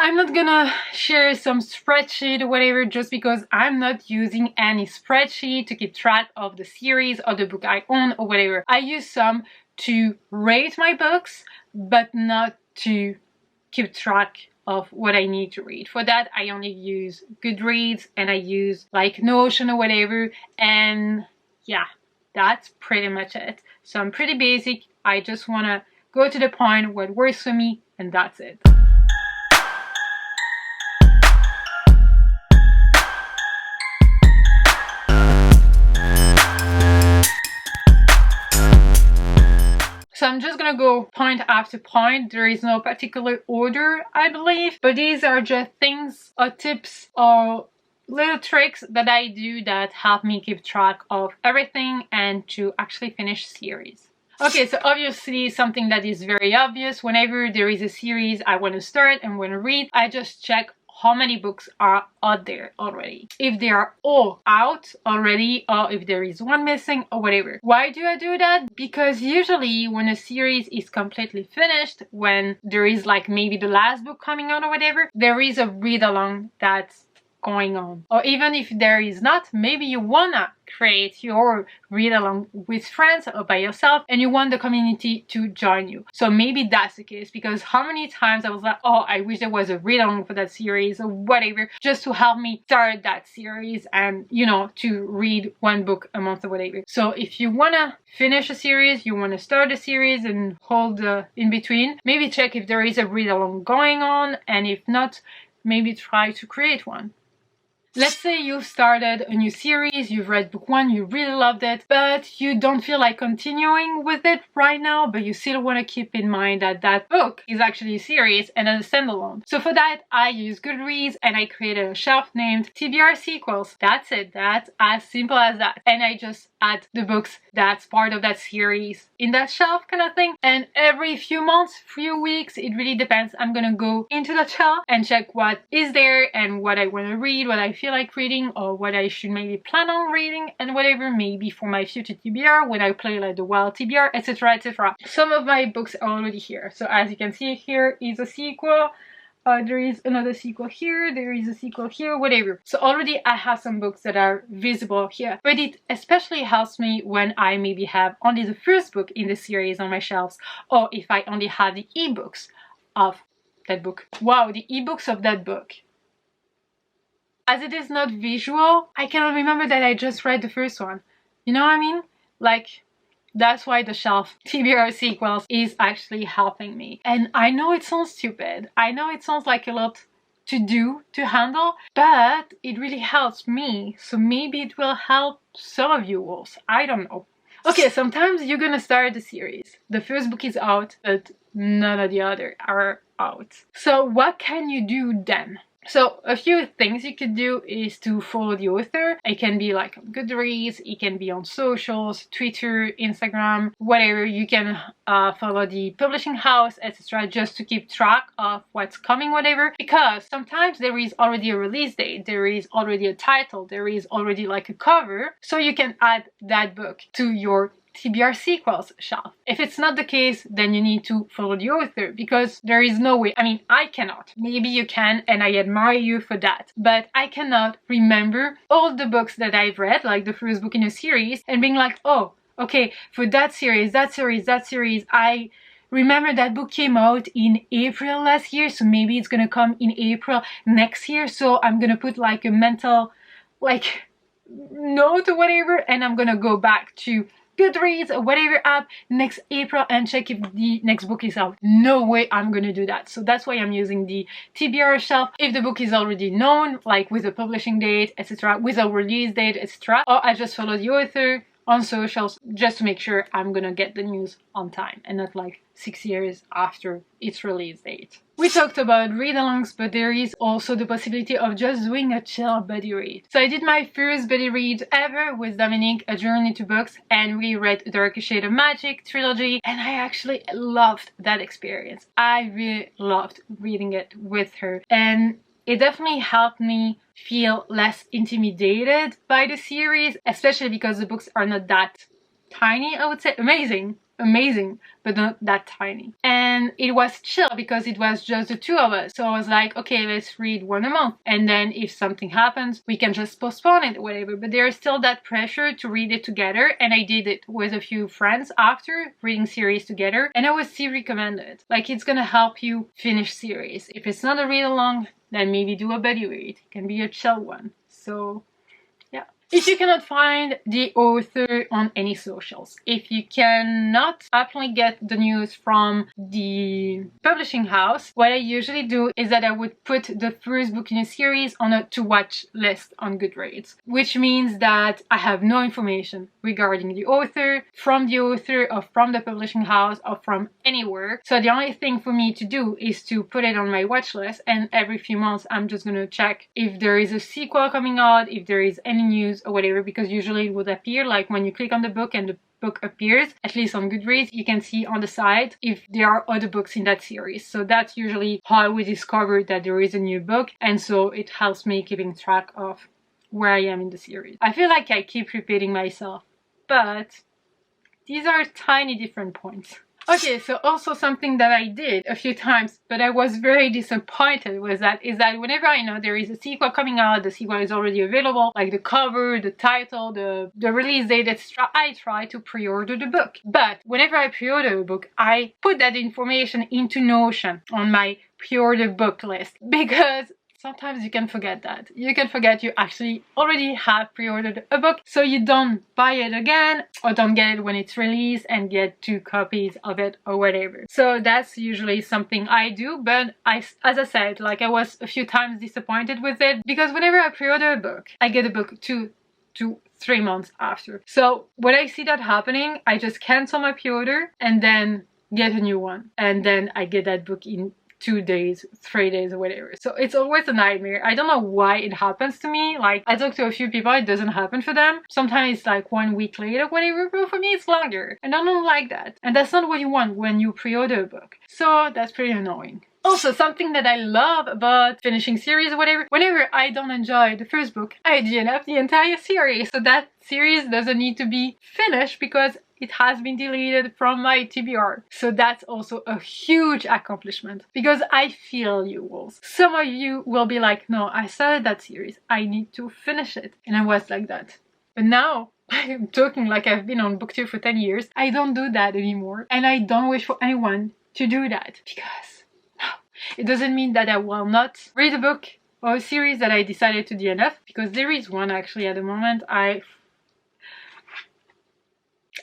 I'm not gonna share some spreadsheet or whatever just because I'm not using any spreadsheet to keep track of the series or the book I own or whatever. I use some to rate my books, but not to keep track of what I need to read. For that, I only use Goodreads and I use like Notion or whatever. And yeah, that's pretty much it. So I'm pretty basic. I just want to go to the point, what works for me, and that's it. So I'm just gonna go point after point. There is no particular order, I believe, but these are just things or tips or little tricks that I do that help me keep track of everything and to actually finish series. Okay, so obviously something that is very obvious, whenever there is a series I want to start and want to read, I just check how many books are out there already. If they are all out already, or if there is one missing or whatever. Why do I do that? Because usually when a series is completely finished, when there is like maybe the last book coming out or whatever, there is a read-along that's going on. Or even if there is not, maybe you wanna create your read-along with friends or by yourself and you want the community to join you. So maybe that's the case, because how many times I was like, oh, I wish there was a read-along for that series or whatever, just to help me start that series and, you know, to read one book a month or whatever. So if you wanna finish a series, you wanna start a series and hold in between, maybe check if there is a read-along going on, and if not, maybe try to create one. Let's say you've started a new series, you've read book 1, you really loved it, but you don't feel like continuing with it right now, but you still want to keep in mind that that book is actually a series and a standalone. So for that, I use Goodreads and I created a shelf named TBR Sequels. That's it. That's as simple as that. And I just add the books that's part of that series in that shelf kind of thing. And every few months, few weeks, it really depends, I'm gonna go into that shelf and check what is there and what I want to read, what I feel like reading, or what I should maybe plan on reading and whatever, maybe for my future TBR when I play like the wild TBR, etc, etc. Some of my books are already here. So as you can see, here is a sequel. There is another sequel here, there is a sequel here, whatever. So already I have some books that are visible here. But it especially helps me when I maybe have only the first book in the series on my shelves, or if I only have the ebooks of that book. Wow, the ebooks of that book. As it is not visual, I cannot remember that I just read the first one. You know what I mean? Like, that's why the shelf TBR sequels is actually helping me. And I know it sounds stupid. I know it sounds like a lot to do, to handle, but it really helps me. So maybe it will help some of you also. I don't know. Okay, sometimes you're gonna start the series. The first book is out, but none of the other are out. So what can you do then? So a few things you could do is to follow the author. It can be like on Goodreads, it can be on socials, Twitter, Instagram, whatever. You can follow the publishing house, etc. just to keep track of what's coming, whatever. Because sometimes there is already a release date, there is already a title, there is already like a cover. So you can add that book to your TBR sequels shelf. If it's not the case, then you need to follow the author, because there is no way, I mean, I cannot. Maybe you can, and I admire you for that, but I cannot remember all the books that I've read, like the first book in a series, and being like, oh, okay, for that series, I remember that book came out in April last year, so maybe it's gonna come in April next year, so I'm gonna put like a mental, like, note or whatever, and I'm gonna go back to Goodreads or whatever app next April and check if the next book is out. No way I'm gonna do that. So that's why I'm using the TBR shelf. If the book is already known, like with a publishing date, etc., with a release date, etc., or I just follow the author on socials just to make sure I'm gonna get the news on time and not like 6 years after its release date. We talked about read-alongs, but there is also the possibility of just doing a chill buddy read. So I did my first buddy read ever with Dominique, A Journey to Books, and we read the Darker Shade of Magic trilogy, and I actually loved that experience. I really loved reading it with her, and it definitely helped me feel less intimidated by the series, especially because the books are not that tiny, I would say. Amazing. amazing, but not that tiny. And it was chill because it was just the two of us. So I was like, okay, let's read one a month. And then if something happens, we can just postpone it or whatever. But there is still that pressure to read it together. And I did it with a few friends after reading series together. And I would still recommend it. Like, it's gonna help you finish series. If it's not a read along, then maybe do a buddy read. It can be a chill one. So yeah. If you cannot find the author on any socials, if you cannot happily get the news from the publishing house, what I usually do is that I would put the first book in a series on a to watch list on Goodreads, which means that I have no information regarding the author, from the author, or from the publishing house, or from anywhere. So the only thing for me to do is to put it on my watch list, and every few months I'm just gonna check if there is a sequel coming out, if there is any news or whatever, because usually it would appear, like when you click on the book and the book appears, at least on Goodreads, you can see on the side if there are other books in that series. So that's usually how we discover that there is a new book, and so it helps me keeping track of where I am in the series. I feel like I keep repeating myself, but these are tiny different points. Okay, so also something that I did a few times, but I was very disappointed with that, is that whenever I know there is a sequel coming out, the sequel is already available, like the cover, the title, the release date, etc., I try to pre-order the book. But whenever I pre-order a book, I put that information into Notion on my pre-order book list, because sometimes you can forget that. You can forget you actually already have pre-ordered a book, so you don't buy it again or don't get it when it's released and get 2 copies of it or whatever. So that's usually something I do, but as I said, like, I was a few times disappointed with it, because whenever I pre-order a book, I get a book 2 to 3 months after. So when I see that happening, I just cancel my pre-order and then get a new one, and then I get that book in 2 days, 3 days, or whatever. So it's always a nightmare. I don't know why it happens to me. Like, I talk to a few people, it doesn't happen for them. Sometimes it's like 1 week later, whatever, but for me it's longer. And I don't like that. And that's not what you want when you pre-order a book. So that's pretty annoying. Also, something that I love about finishing series or whatever, whenever I don't enjoy the first book, I DNF the entire series. So that series doesn't need to be finished because it has been deleted from my TBR. So that's also a huge accomplishment, because I feel you, wolves. Some of you will be like, no, I started that series, I need to finish it. And I was like that. But now, I'm talking like I've been on booktube for 10 years. I don't do that anymore. And I don't wish for anyone to do that, because no, it doesn't mean that I will not read a book or a series that I decided to DNF, because there is one actually at the moment.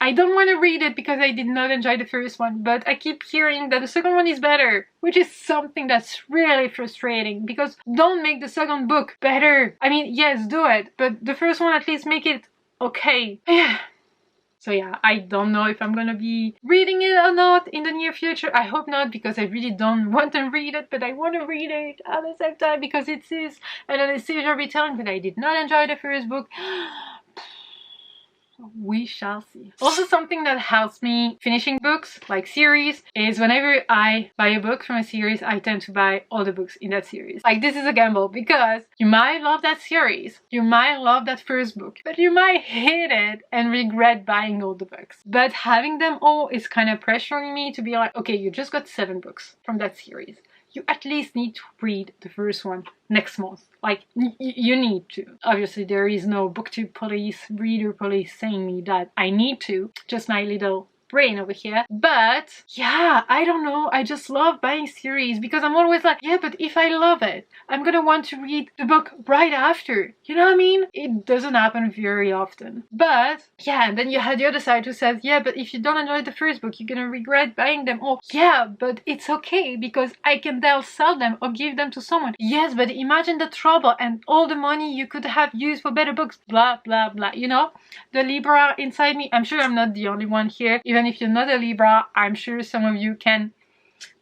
I don't want to read it because I did not enjoy the first one, but I keep hearing that the second one is better, which is something that's really frustrating, because don't make the second book better. I mean, yes, do it, but the first one at least make it okay. So yeah, I don't know if I'm gonna be reading it or not in the near future. I hope not, because I really don't want to read it, but I want to read it at the same time because it is an anesthesia retelling, but I did not enjoy the first book. We shall see. Also, something that helps me finishing books, like series, is whenever I buy a book from a series, I tend to buy all the books in that series. Like, this is a gamble, because you might love that series, you might love that first book, but you might hate it and regret buying all the books. But having them all is kind of pressuring me to be like, okay, you just got 7 books from that series. You at least need to read the first one next month. Like, you need to. Obviously, there is no booktube police, reader police saying me that I need to. Just my little brain over here. But yeah, I don't know, I just love buying series, because I'm always like, yeah, but if I love it, I'm gonna want to read the book right after. You know what I mean? It doesn't happen very often. But yeah, and then you have the other side who says, yeah, but if you don't enjoy the first book, you're gonna regret buying them all. Yeah, but it's okay, because I can then sell them or give them to someone. Yes, but imagine the trouble and all the money you could have used for better books, blah blah blah. You know, the Libra inside me, I'm sure I'm not the only one here. Even if you're not a Libra, I'm sure some of you can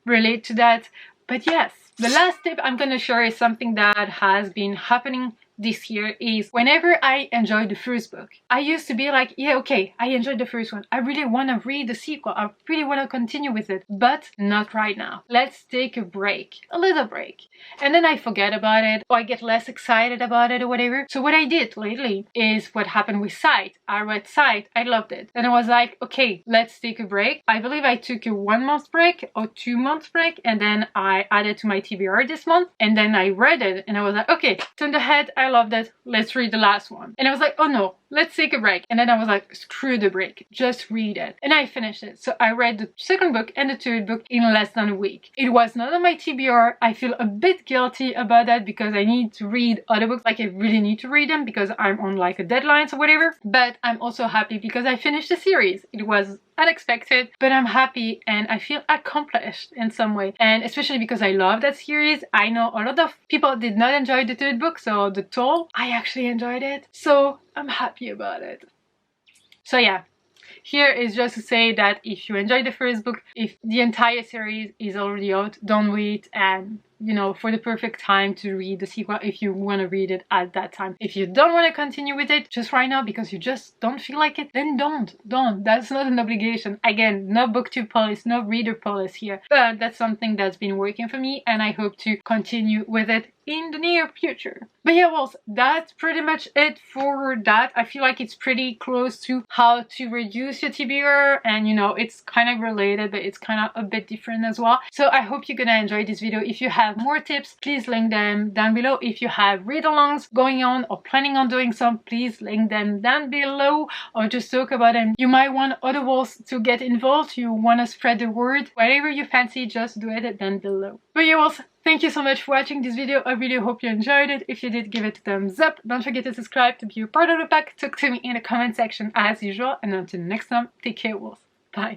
relate to that. But yes, the last tip I'm gonna share is something that has been happening this year is whenever I enjoy the first book, I used to be like, yeah, okay, I enjoyed the first one. I really want to read the sequel. I really want to continue with it, but not right now. Let's take a break, a little break. And then I forget about it, or I get less excited about it or whatever. So what I did lately is what happened with Sight. I read Sight, I loved it. Then I was like, okay, let's take a break. I believe I took a 1 month break or 2 months break, and then I added to my TBR this month, and then I read it, and I was like, okay, turn the head, I loved it, let's read the last one. And I was like, oh no, let's take a break. And then I was like, screw the break, just read it. And I finished it. So I read the second book and the third book in less than a week. It was not on my TBR. I feel a bit guilty about that because I need to read other books. Like I really need to read them because I'm on like a deadline or whatever. But I'm also happy because I finished the series. It was unexpected, but I'm happy and I feel accomplished in some way. And especially because I love that series. I know a lot of people did not enjoy the third book, so The Toll. I actually enjoyed it. So I'm happy about it. So yeah, here is just to say that if you enjoyed the first book, if the entire series is already out, don't wait and, you know, for the perfect time to read the sequel if you want to read it at that time. If you don't want to continue with it just right now because you just don't feel like it, then don't. That's not an obligation. Again, no booktube policy, no reader policy here. But that's something that's been working for me and I hope to continue with it in the near future. But yeah, well, that's pretty much it for that. I feel like it's pretty close to how to reduce your TBR, and you know, it's kind of related, but it's kind of a bit different as well. So I hope you're gonna enjoy this video. If you have more tips, please link them down below. If you have read-alongs going on or planning on doing some, please link them down below or just talk about them. You might want other walls to get involved. You want to spread the word. Whatever you fancy, just do it down below. But yeah, well, thank you so much for watching this video. I really hope you enjoyed it. If you did, give it a thumbs up. Don't forget to subscribe to be a part of the pack. Talk to me in the comment section as usual. And until next time, take care, wolves. Bye.